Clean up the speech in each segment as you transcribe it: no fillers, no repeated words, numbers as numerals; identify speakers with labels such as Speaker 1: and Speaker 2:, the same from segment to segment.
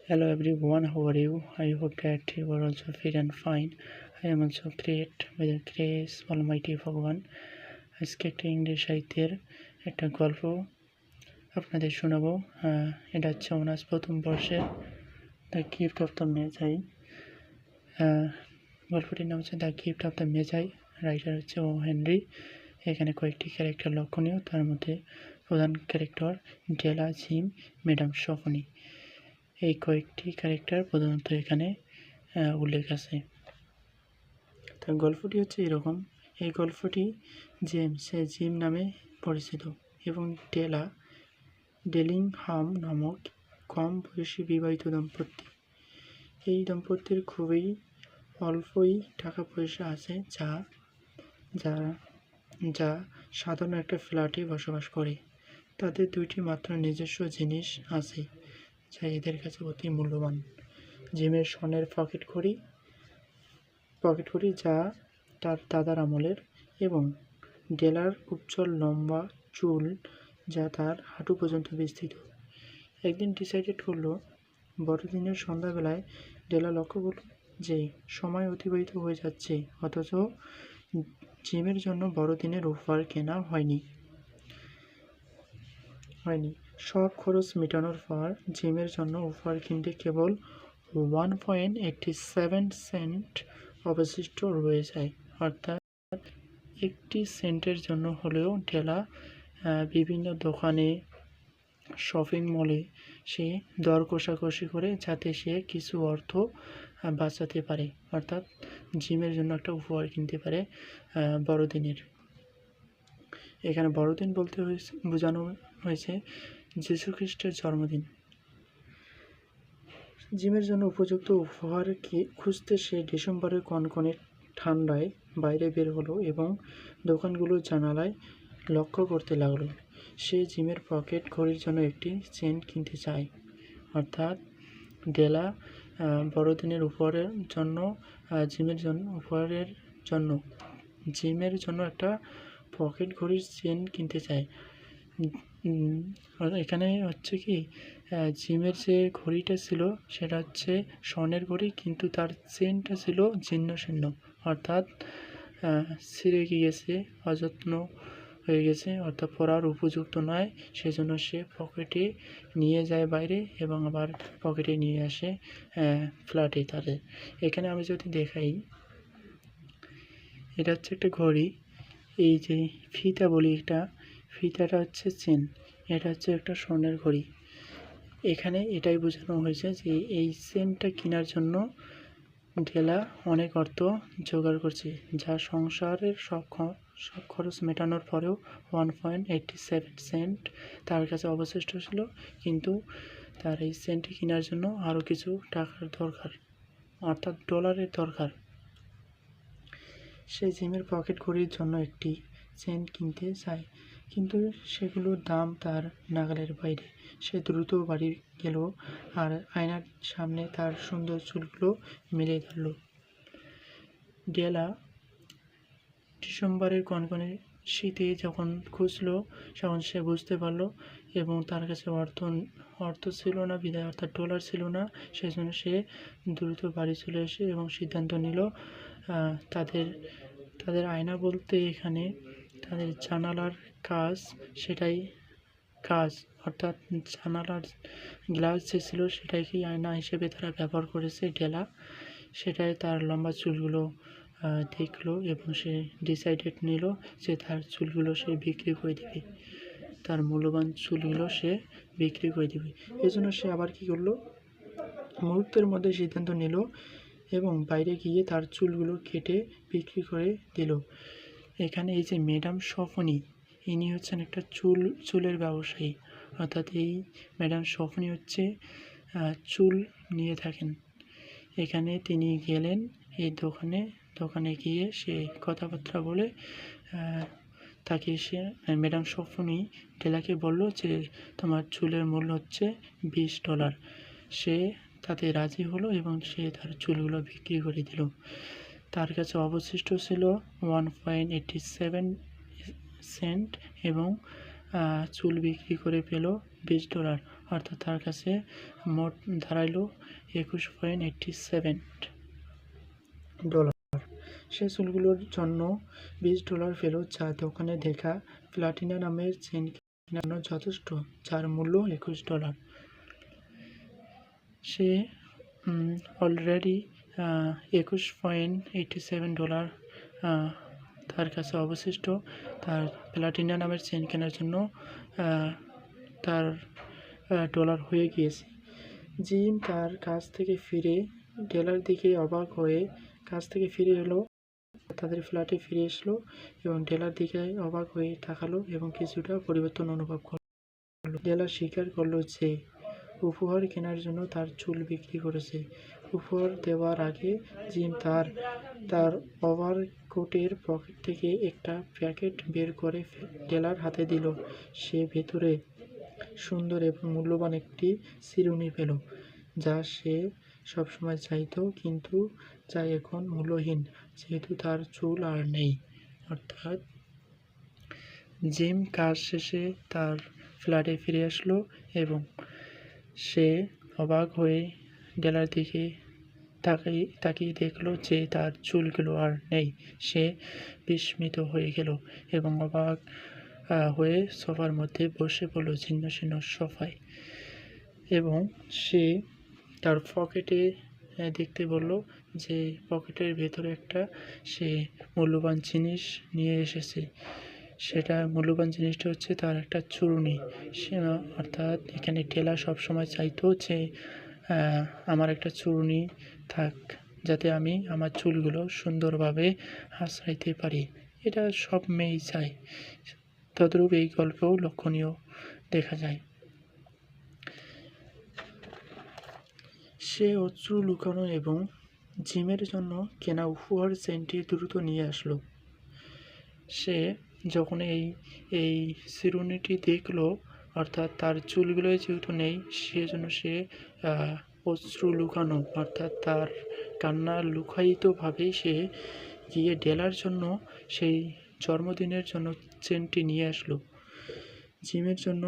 Speaker 1: Hello everyone, how are you? I hope that you are also fit and fine. I am also great with the grace Almighty ভগবান। আজকে একটা English সাহিত্যের একটা গল্প আপনাদের শোনাবো। এটা হচ্ছে অনার্স প্রথম বর্ষের the gift of the magi. গল্পটির নাম হচ্ছে the gift of the magi. Writer হচ্ছে ও হেনরি। এখানে কয়েকটি ক্যারেক্টার লক্ষণীয়, তার মধ্যে প্রধান ক্যারেক্টার ডেলা, জিম, ম্যাডাম সফনি। এই কয়েকটি ক্যারেক্টার প্রধানত এখানে উল্লেখ আছে। তার গল্পটি হচ্ছে এরকম। এই গল্পটি সে জিম নামে পরিচিত এবং ডেলিংহাম নামক কম বয়সী বিবাহিত দম্পতি। এই দম্পতির খুবই অল্পই টাকা পয়সা আছে, যা সাধারণ একটা ফ্ল্যাটে বসবাস করে। তাদের দুইটি মাত্র নিজস্ব জিনিস আছে যা এদের কাছে অতি মূল্যবান। জিমের স্বর্ণের পকেট ঘড়ি যা তার দাদার আমলের, এবং ডেলার উজ্জ্বল লম্বা চুল যা তার হাঁটু পর্যন্ত বিস্তৃত। একদিন ডিসাইডেড করলো, বড়দিনের সন্ধ্যাবেলায় ডেলা লক্ষ্য করল যে সময় অতিবাহিত হয়ে যাচ্ছে, অথচ জিমের জন্য বড়দিনের উপহার কেনা হয়নি। সব খরচ মেটানোর পর জিমের জন্য উপহার কিনতে কেবল 1.87 সেন্ট অবশিষ্ট রয়ে যায়। অর্থাৎ 1 সেন্টের জন্য হলেও ডেলা বিভিন্ন দোকানে, শপিং মলে সে দর কষাকষি করে যাতে সে কিছু অর্থ বাঁচাতে পারে, অর্থাৎ জিমের জন্য একটা উপহার কিনতে পারে বড়দিনের। এখানে বড়দিন বলতে বোঝানো হয়েছে যীশু খ্রিস্টের জন্মদিন। জিমের জন্য উপযুক্ত উপহার খুঁজতে সে ডিসেম্বরের কনকনে ঠান্ডায় বাইরে বের হলো এবং দোকানগুলোর জানালায় লক্ষ্য করতে লাগলো। সে জিমের পকেট ঘড়ির জন্য একটি চেন কিনতে চায়। অর্থাৎ ডেলা বড়দিনের উপহারের জন্য জিমের জন্য একটা পকেট ঘড়ির চেন কিনতে চায়। এখানে হচ্ছে কি, জিমের যে ঘড়িটা ছিল সেটা হচ্ছে স্বর্ণের ঘড়ি, কিন্তু তার চেনটা ছিল জীর্ণ শীর্ণ, অর্থাৎ ছিঁড়ে গিয়েছে, অযত্ন হয়ে গেছে, অর্থাৎ পরার উপযুক্ত নয়। সেজন্য সে পকেটে নিয়ে যায় বাইরে এবং আবার পকেটে নিয়ে আসে ফ্ল্যাটে তাদের। এখানে আমি যদি দেখাই, এটা হচ্ছে একটা ঘড়ি। এই যে ফিতা বলি, ফিতাটা হচ্ছে চেন, এটা হচ্ছে একটা স্বর্ণের ঘড়ি। এখানে এটাই বোঝানো হয়েছে যে এই চেনটা কেনার জন্য ডেলা অনেক অর্থ জোগাড় করছে, যা সংসারের সব খরচ মেটানোর পরেও 1.87 সেন্ট তার কাছে অবশিষ্ট ছিল। কিন্তু তার এই চেনটি কেনার জন্য আরও কিছু টাকার দরকার, অর্থাৎ ডলারের দরকার। সে জিমের পকেট ঘড়ির জন্য একটি চেন কিনতে চায়, কিন্তু সেগুলোর দাম তার নাগালের বাইরে। সে দ্রুত বাড়ি গেল আর আয়নার সামনে তার সুন্দর চুলগুলো মেলে ধরল। ডেলা ডিসেম্বরের কনকনে শীতে যখন খুঁজল, তখন সে বুঝতে পারল এবং তার কাছে অর্থ ছিল না বিদায়, অর্থাৎ ডলার ছিল না। সেজন্য সে দ্রুত বাড়ি চলে আসে এবং সিদ্ধান্ত নিল তাদের আয়না বলতে এখানে তাদের জানালার কাজ, অর্থাৎ জানালার গ্লাস যে ছিল সেটাকেই আয়না হিসেবে তারা ব্যবহার করেছে ডেলা। সেটাই তার লম্বা চুলগুলো দেখলো এবং সে ডিসাইডেড নিল যে তার চুলগুলো সে বিক্রি করে দেবে, তার মূল্যবান চুলগুলো সে বিক্রি করে দেবে। এই জন্য সে আবার কী করলো, মুহূর্তের মধ্যে সিদ্ধান্ত নিল এবং বাইরে গিয়ে তার চুলগুলো কেটে বিক্রি করে দিল। এখানে এই যে ম্যাডাম সফনি, ইনি হচ্ছেন একটা চুলের ব্যবসায়ী, অর্থাৎ এই ম্যাডাম সফনি হচ্ছে চুল নিয়ে থাকেন। এখানে তিনি গেলেন এই দোকানে গিয়ে সে কথাবার্তা বলে তাকে সে ম্যাডাম সফনি ডেলাকে বলল যে তোমার চুলের মূল্য হচ্ছে $20। সে তাতে রাজি হলো এবং সে তার চুলগুলো বিক্রি করে দিল। তার কাছে অবশিষ্ট ছিল 1.87 সেন্ট এবং চুল বিক্রি করে পেল $20, অর্থাৎ তার কাছে মোট দাঁড়াইল $21.87। সে চুলগুলোর জন্য $20 পেল, যা দোকানে দেখা প্লাটিনা নামের চেন কেনার জন্য যথেষ্ট, যার মূল্য $21। সে অলরেডি $21.87 তার কাছে অবশিষ্ট তার প্লাটিনা নামের চেন কেনার জন্য তার ডলার হয়ে গিয়েছে। জিম তার কাছ থেকে ফিরে ডেলার দিকে অবাক হয়ে কাছ থেকে ফিরে এলো, তাদের ফ্ল্যাটে ফিরে এসলো এবং ডেলার দিকে অবাক হয়ে তাকালো এবং কিছুটা পরিবর্তন অনুভব করলো। ডেলা স্বীকার করলো যে উপহার কেনার জন্য তার চুল বিক্রি করেছে। উপহার দেওয়ার আগে জিম তার ওভারকোটের পকেট থেকে একটা প্যাকেট বের করে ডেলার হাতে দিল। সে ভেতরে সুন্দর এবং মূল্যবান একটি চিরুনি পেল, যা সে সবসময় চাইতো, কিন্তু যা এখন মূল্যহীন যেহেতু তার চুল আর নেই। অর্থাৎ জিম কাজ শেষে তার ফ্ল্যাটে ফিরে আসলো এবং সে অবাক হয়ে ডেলার দিকে তাকিয়ে দেখলো যে তার চুলগুলো আর নেই। সে বিস্মিত হয়ে গেল এবং অবাক হয়ে সোফার মধ্যে বসে পড়ল, ছিন্ন ছিন্ন সোফায়, এবং সে তার পকেটে দেখতে বলল যে পকেটের ভেতরে একটা সে মূল্যবান জিনিস নিয়ে এসেছে। সেটা মূল্যবান জিনিসটা হচ্ছে তার একটা চুরুনি। সে অর্থাৎ এখানে ডেলা সবসময় চাইতো যে আমার একটা চুরুনি থাক, যাতে আমি আমার চুলগুলো সুন্দরভাবে আঁচড়াইতে পারি। এটা সব মেয়েই চায়। তদ্রূপ এই গল্পেও লক্ষণীয় দেখা যায়। সে অশ্রু লুকানো এবং জিমের জন্য কেনা উপহার চেনটি দ্রুত নিয়ে আসলো। সে যখন এই চিরুনিটি দেখলো, অর্থাৎ তার চুলগুলো যেহেতু নেই, সেজন্য সে অশ্রু লুকানো অর্থাৎ তার কান্না লুকায়িতভাবে সে গিয়ে ডেলার জন্য সেই জন্মদিনের জন্য চেনটি নিয়ে আসলো। জিমের জন্য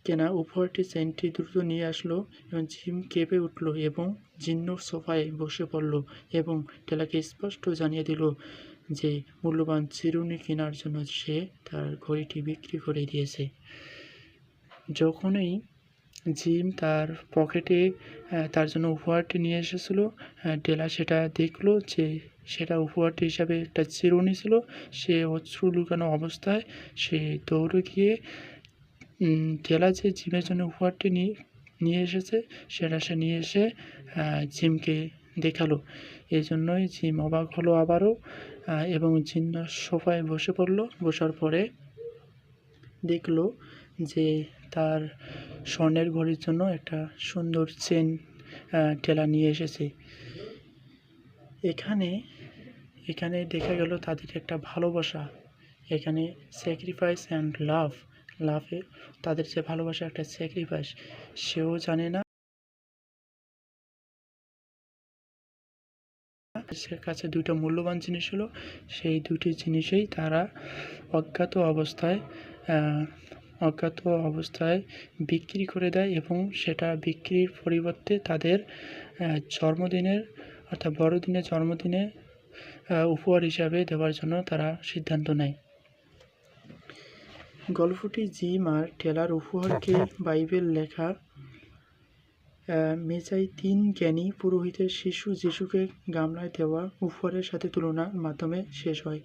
Speaker 1: কেনা উপহারটি চেনটি দ্রুত নিয়ে আসলো এবং জিম কেঁপে উঠল এবং জীর্ণ সোফায় বসে পড়ল এবং ডেলাকে স্পষ্ট জানিয়ে দিল যে মূল্যবান চিরুনি কেনার জন্য সে তার ঘড়িটি বিক্রি করে দিয়েছে। যখনই জিম তার পকেটে তার জন্য উপহারটি নিয়ে এসেছিল, ডেলা সেটা দেখলো যে সেটা উপহারটি হিসাবে একটা চিরুনি ছিল। সে অশ্রু লুকানো অবস্থায় সে দৌড়ে গিয়ে ডেলা যে জিমের জন্য উপহারটি নিয়ে এসেছে সেটা সে নিয়ে এসে জিমকে দেখালো। এই জন্যই জিম অবাক হলো আবারও এবং জিম সোফায় বসে পড়ল। বসার পরে দেখলো যে তার স্বর্ণের ঘড়ির জন্য একটা সুন্দর চেন ডেলা নিয়ে এসেছে। এখানে দেখা গেল তাদের একটা ভালোবাসা। এখানে স্যাক্রিফাইস অ্যান্ড লাভে তাদের যে ভালোবাসা একটা স্যাক্রিফাইস, সেও জানে না সে কাছে দুইটা মূল্যবান জিনিস হলো, সেই দুটি জিনিসেই তারা অজ্ঞাত অবস্থায় বিক্রি করে দেয় এবং সেটা বিক্রির পরিবর্তে তাদের জন্মদিনের অর্থাৎ বড়দিনের জন্মদিনে উপহার হিসাবে দেওয়ার জন্য তারা সিদ্ধান্ত নেয়। গল্পটি জিম আর ডেলার উপহারকে বাইবেল লেখা মেজাই 3 জ্ঞানী পুরোহিতের শিশু যিশুকে গামলায় দেওয়া উপহারের সাথে তুলনার মাধ্যমে শেষ হয়।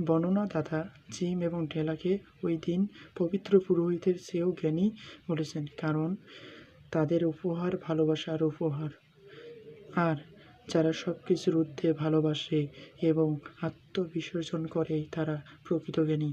Speaker 1: বর্ণনাদাতা জিম এবং ডেলাকে ওই দিন পবিত্র পুরোহিতের চেয়েও জ্ঞানী বলেছেন, কারণ তাদের উপহার ভালোবাসার উপহার। আর যারা সব কিছুর ঊর্ধ্বে ভালোবাসে এবং আত্মবিসর্জন করে তারা প্রকৃত জ্ঞানী।